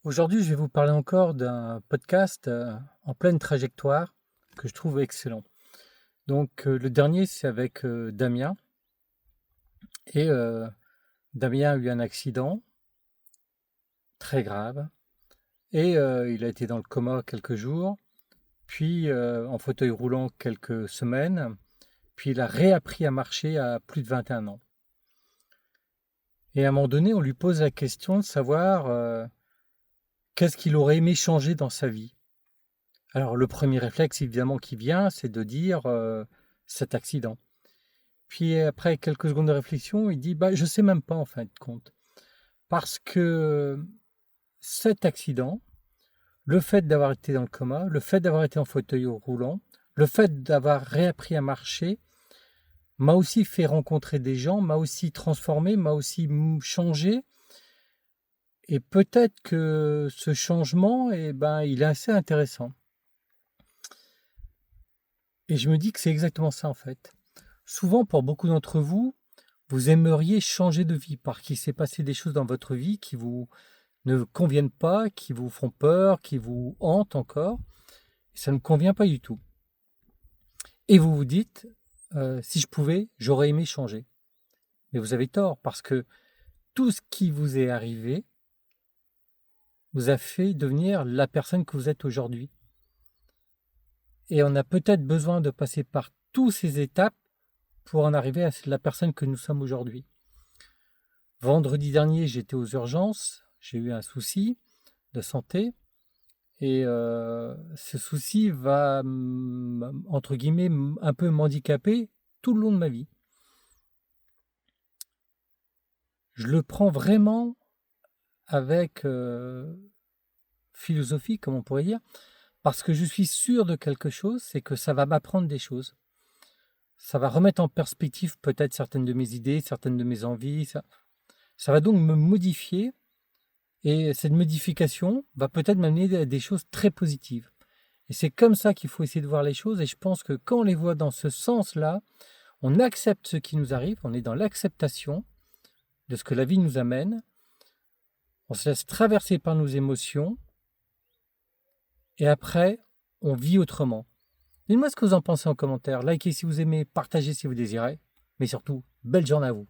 Aujourd'hui, je vais vous parler encore d'un podcast en pleine trajectoire que je trouve excellent. Donc, le dernier, c'est avec Damien. Et Damien a eu un accident très grave. Et il a été dans le coma quelques jours, puis en fauteuil roulant quelques semaines. Puis il a réappris à marcher à plus de 21 ans. Et à un moment donné, on lui pose la question de savoir qu'est-ce qu'il aurait aimé changer dans sa vie. Alors, le premier réflexe, évidemment, qui vient, c'est de dire cet accident. Puis après quelques secondes de réflexion, il dit bah, je sais même pas en fin de compte. Parce que cet accident, le fait d'avoir été dans le coma, le fait d'avoir été en fauteuil roulant, le fait d'avoir réappris à marcher, m'a aussi fait rencontrer des gens, m'a aussi transformé, m'a aussi changé. Et peut-être que ce changement, il est assez intéressant. Et je me dis que c'est exactement ça en fait. Souvent, pour beaucoup d'entre vous, vous aimeriez changer de vie parce qu'il s'est passé des choses dans votre vie qui vous ne conviennent pas, qui vous font peur, qui vous hantent encore. Et ça ne convient pas du tout. Et vous vous dites, si je pouvais, j'aurais aimé changer. Mais vous avez tort parce que tout ce qui vous est arrivé vous a fait devenir la personne que vous êtes aujourd'hui. Et on a peut-être besoin de passer par toutes ces étapes pour en arriver à la personne que nous sommes aujourd'hui. Vendredi dernier, j'étais aux urgences, j'ai eu un souci de santé et ce souci va, entre guillemets, un peu m'handicaper tout le long de ma vie. Je le prends vraiment avec philosophie, comme on pourrait dire, parce que je suis sûr de quelque chose, c'est que ça va m'apprendre des choses. Ça va remettre en perspective peut-être certaines de mes idées, certaines de mes envies. Ça va donc me modifier. Et cette modification va peut-être m'amener à des choses très positives. Et c'est comme ça qu'il faut essayer de voir les choses. Et je pense que quand on les voit dans ce sens-là, on accepte ce qui nous arrive, on est dans l'acceptation de ce que la vie nous amène, on se laisse traverser par nos émotions, et après, on vit autrement. Dites-moi ce que vous en pensez en commentaire. Likez si vous aimez, partagez si vous désirez, mais surtout, belle journée à vous.